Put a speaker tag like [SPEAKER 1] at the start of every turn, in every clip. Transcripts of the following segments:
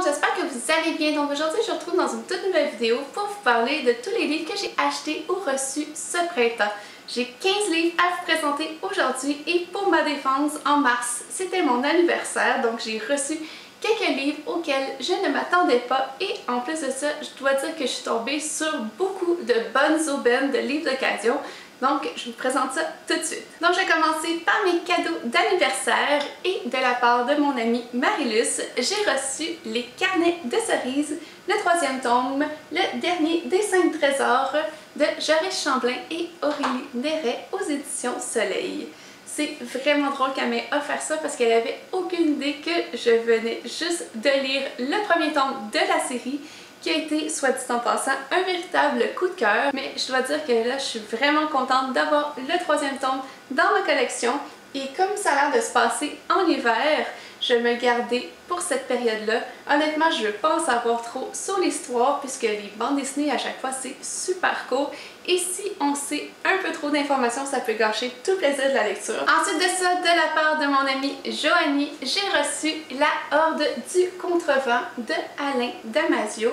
[SPEAKER 1] j'espère que vous allez bien. Donc aujourd'hui, je vous retrouve dans une toute nouvelle vidéo pour vous parler de tous les livres que j'ai achetés ou reçus ce printemps. J'ai 15 livres à vous présenter aujourd'hui et pour ma défense, en mars, c'était mon anniversaire, donc j'ai reçu quelques livres auxquels je ne m'attendais pas et en plus de ça, je dois dire que je suis tombée sur beaucoup de bonnes aubaines de livres d'occasion. Donc, je vous présente ça tout de suite. Donc, je vais commencer par mes cadeaux d'anniversaire et de la part de mon amie Marilus, j'ai reçu les Carnets de cerises, le 3e tome, le dernier des 5 trésors de Joris Chamblin et Aurélie Néret aux éditions Soleil. C'est vraiment drôle qu'elle m'ait offert ça parce qu'elle avait aucune idée que je venais juste de lire le premier tome de la série qui a été, soit dit en passant, un véritable coup de cœur. Mais je dois dire que là, je suis vraiment contente d'avoir le 3e tome dans ma collection. Et comme ça a l'air de se passer en hiver, je vais me le garder pour cette période-là. Honnêtement, je ne veux pas en savoir trop sur l'histoire puisque les bandes dessinées à chaque fois c'est super court. Et si on sait un peu trop d'informations, ça peut gâcher tout le plaisir de la lecture. Ensuite de ça, de la part de mon amie Joanie, j'ai reçu La Horde du Contrevent de Alain Damasio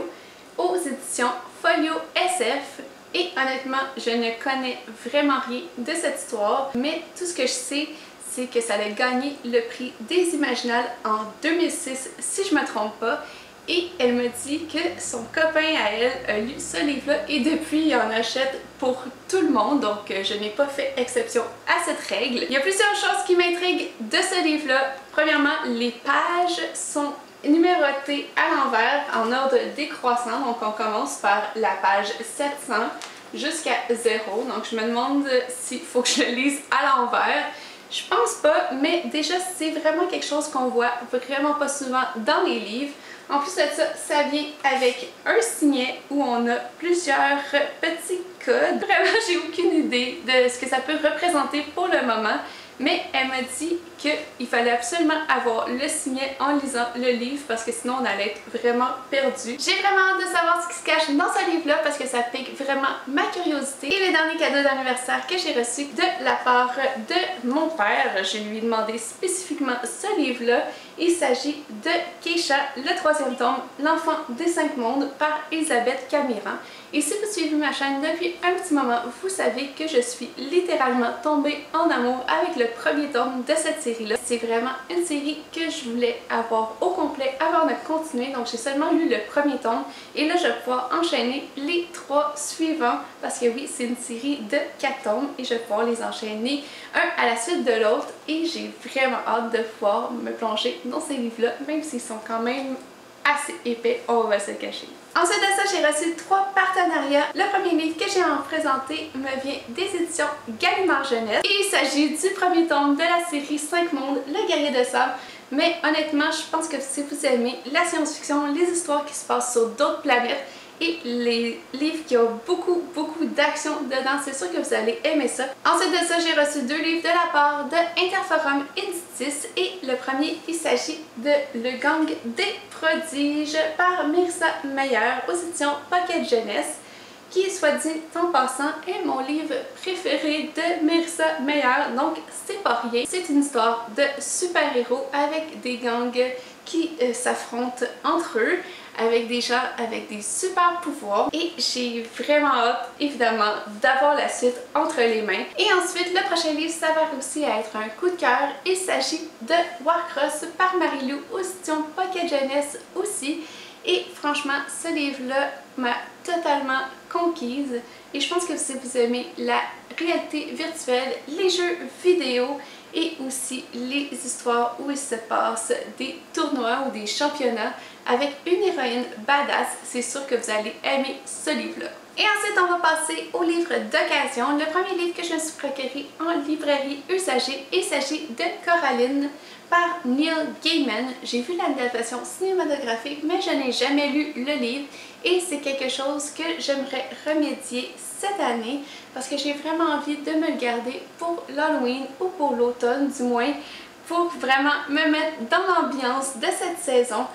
[SPEAKER 1] aux éditions Folio SF. Et honnêtement, je ne connais vraiment rien de cette histoire, mais tout ce que je sais, c'est que ça a gagné le prix des Imaginales en 2006, si je ne me trompe pas. Et elle me dit que son copain à elle a lu ce livre-là et depuis il en achète pour tout le monde, donc je n'ai pas fait exception à cette règle. Il y a plusieurs choses qui m'intriguent de ce livre-là. Premièrement, les pages sont numérotées à l'envers en ordre décroissant, donc on commence par la page 700 jusqu'à 0, donc je me demande s'il faut que je le lise à l'envers. Je pense pas, mais déjà c'est vraiment quelque chose qu'on voit vraiment pas souvent dans les livres. En plus de ça, ça vient avec un signet où on a plusieurs petits codes. Vraiment, j'ai aucune idée de ce que ça peut représenter pour le moment, mais elle m'a dit qu'il fallait absolument avoir le signet en lisant le livre parce que sinon on allait être vraiment perdu. J'ai vraiment hâte de savoir ce qui se cache dans ce livre-là parce que ça pique vraiment ma curiosité. Et le dernier cadeau d'anniversaire que j'ai reçu de la part de mon père, je lui ai demandé spécifiquement ce livre-là. Il s'agit de Keisha, le 3e tome, L'Enfant des 5 mondes par Elisabeth Camiran. Et si vous suivez ma chaîne depuis un petit moment, vous savez que je suis littéralement tombée en amour avec le premier tome de cette série-là. C'est vraiment une série que je voulais avoir au complet avant de continuer, donc j'ai seulement lu le premier tome et là je vais pouvoir enchaîner les 3 suivants parce que oui, c'est une série de 4 tomes et je vais pouvoir les enchaîner un à la suite de l'autre et j'ai vraiment hâte de pouvoir me plonger dans ces livres-là, même s'ils sont quand même assez épais, on va se cacher. Ensuite de ça, j'ai reçu 3 partenariats. Le premier livre que j'ai à en présenter me vient des éditions Gallimard Jeunesse. Et il s'agit du premier tome de la série 5 mondes, Le Guerrier de Sable. Mais honnêtement, je pense que si vous aimez la science-fiction, les histoires qui se passent sur d'autres planètes, et les livres qui ont beaucoup d'action dedans, c'est sûr que vous allez aimer ça. Ensuite de ça, j'ai reçu 2 livres de la part de Interforum Indicis et le premier, il s'agit de Le Gang des Prodiges par Mérissa Meyer aux éditions Pocket Jeunesse, qui, soit dit en passant, est mon livre préféré de Mérissa Meyer, donc c'est pas rien. C'est une histoire de super-héros avec des gangs qui s'affrontent entre eux, avec des gens avec des super pouvoirs et j'ai vraiment hâte évidemment d'avoir la suite entre les mains. Et ensuite le prochain livre s'avère aussi être un coup de cœur, il s'agit de Warcross par Marie-Lou aux éditions Pocket Jeunesse aussi et franchement ce livre-là m'a totalement conquise et je pense que si vous aimez la réalité virtuelle, les jeux vidéo et aussi les histoires où il se passe des tournois ou des championnats avec une héroïne badass, c'est sûr que vous allez aimer ce livre-là. Et ensuite, on va passer au livre d'occasion. Le premier livre que je me suis procuré en librairie usagée, il s'agit de Coraline par Neil Gaiman. J'ai vu l'adaptation cinématographique, mais je n'ai jamais lu le livre et c'est quelque chose que j'aimerais remédier cette année parce que j'ai vraiment envie de me le garder pour l'Halloween ou pour l'automne du moins, pour vraiment me mettre dans l'ambiance de cette saison.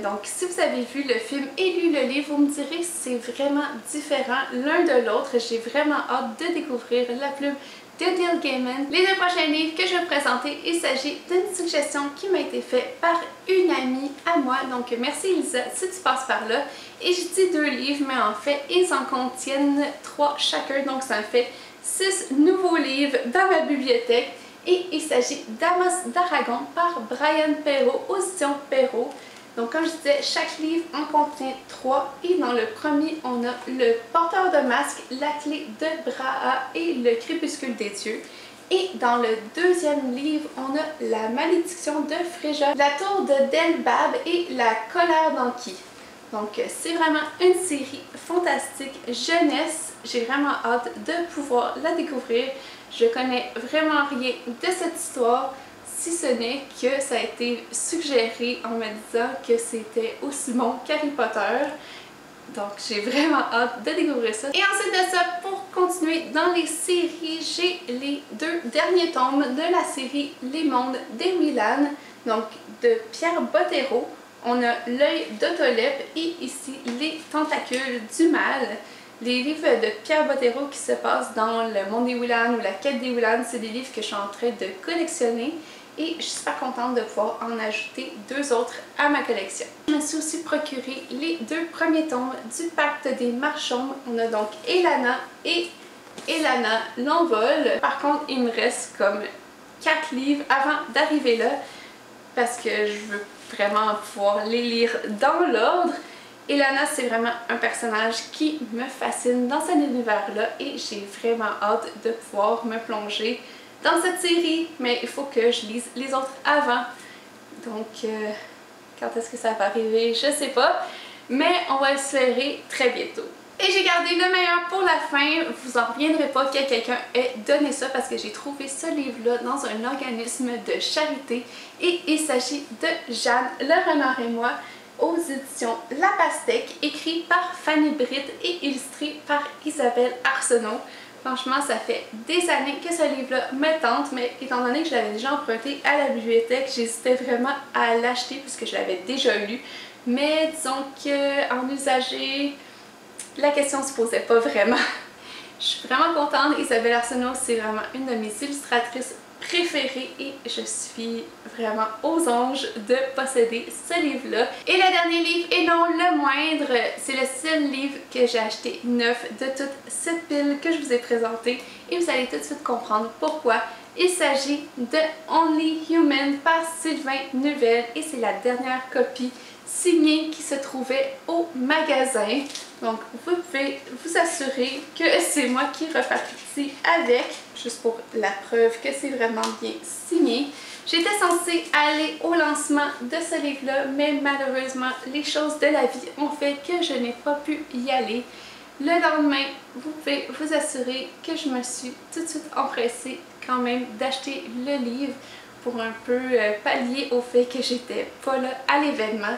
[SPEAKER 1] Donc si vous avez vu le film et lu le livre, vous me direz si c'est vraiment différent l'un de l'autre. J'ai vraiment hâte de découvrir La Plume de Neil Gaiman. Les deux prochains livres que je vais vous présenter, il s'agit d'une suggestion qui m'a été faite par une amie à moi. Donc merci Elisa si tu passes par là. Et je dis 2 livres, mais en fait ils en contiennent 3 chacun. Donc ça me fait 6 nouveaux livres dans ma bibliothèque. Et il s'agit d'Amos d'Aragon par Brian Perrault, aux éditions Perrault. Donc comme je disais, chaque livre en contient 3 et dans le premier, on a Le Porteur de masque, La Clé de Braha et Le Crépuscule des dieux. Et dans le deuxième livre, on a La Malédiction de Fréja, La Tour de Delbab et La Colère d'Anki. Donc c'est vraiment une série fantastique jeunesse. J'ai vraiment hâte de pouvoir la découvrir. Je connais vraiment rien de cette histoire, si ce n'est que ça a été suggéré en me disant que c'était aussi bon qu'Harry Potter. Donc j'ai vraiment hâte de découvrir ça. Et ensuite de ça, pour continuer dans les séries, j'ai les 2 derniers tomes de la série Les Mondes des Willan, donc de Pierre Bottero. On a L'œil d'Otolep et ici Les Tentacules du Mal. Les livres de Pierre Bottero qui se passent dans le monde des Willan ou la quête des Willan, c'est des livres que je suis en train de collectionner et je suis super contente de pouvoir en ajouter 2 autres à ma collection. Je me suis aussi procuré les 2 premiers tomes du Pacte des Marchons. On a donc Elana et Elana l'envol. Par contre, il me reste comme 4 livres avant d'arriver là parce que je veux vraiment pouvoir les lire dans l'ordre. Elana, c'est vraiment un personnage qui me fascine dans cet univers-là et j'ai vraiment hâte de pouvoir me plonger dans cette série, mais il faut que je lise les autres avant. Donc, quand est-ce que ça va arriver? Je sais pas, mais on va espérer très bientôt. Et j'ai gardé le meilleur pour la fin. Vous en reviendrez pas que quelqu'un ait donné ça parce que j'ai trouvé ce livre-là dans un organisme de charité et il s'agit de Jeanne, le renard et moi, aux éditions La Pastèque, écrit par Fanny Britt et illustré par Isabelle Arsenault. Franchement, ça fait des années que ce livre-là me tente, mais étant donné que je l'avais déjà emprunté à la bibliothèque, j'hésitais vraiment à l'acheter puisque je l'avais déjà lu. Mais disons qu'en usagé, la question se posait pas vraiment. Je suis vraiment contente. Isabelle Arsenault, c'est vraiment une de mes illustratrices préférée et je suis vraiment aux anges de posséder ce livre-là. Et le dernier livre, et non le moindre, c'est le seul livre que j'ai acheté neuf de toute cette pile que je vous ai présentée et vous allez tout de suite comprendre pourquoi. Il s'agit de Only Human par Sylvain Neuvel et c'est la dernière copie signée qui se trouvait au magasin. Donc vous pouvez vous assurer que c'est moi qui repartis avec, juste pour la preuve que c'est vraiment bien signé. J'étais censée aller au lancement de ce livre-là, mais malheureusement les choses de la vie ont fait que je n'ai pas pu y aller. Le lendemain, vous pouvez vous assurer que je me suis tout de suite empressée quand même d'acheter le livre pour un peu pallier au fait que j'étais pas là à l'événement.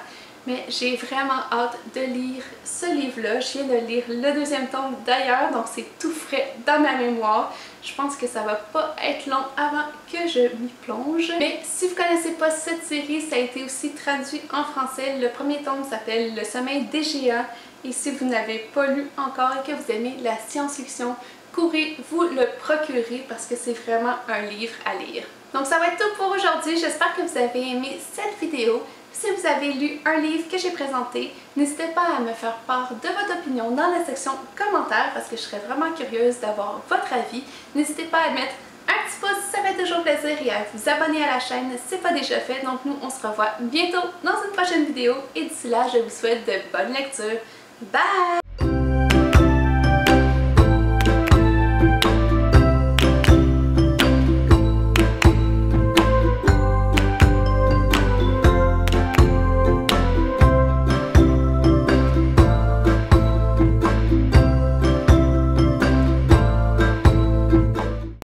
[SPEAKER 1] Mais j'ai vraiment hâte de lire ce livre-là. Je viens de lire le deuxième tome d'ailleurs, donc c'est tout frais dans ma mémoire. Je pense que ça va pas être long avant que je m'y plonge. Mais si vous connaissez pas cette série, ça a été aussi traduit en français. Le premier tome s'appelle Le Sommeil des Géants. Et si vous n'avez pas lu encore et que vous aimez la science-fiction, courez vous le procurer parce que c'est vraiment un livre à lire. Donc ça va être tout pour aujourd'hui. J'espère que vous avez aimé cette vidéo. Si vous avez lu un livre que j'ai présenté, n'hésitez pas à me faire part de votre opinion dans la section commentaires parce que je serais vraiment curieuse d'avoir votre avis. N'hésitez pas à mettre un petit pouce, ça fait toujours plaisir, et à vous abonner à la chaîne si ce n'est pas déjà fait. Donc nous, on se revoit bientôt dans une prochaine vidéo et d'ici là, je vous souhaite de bonnes lectures. Bye!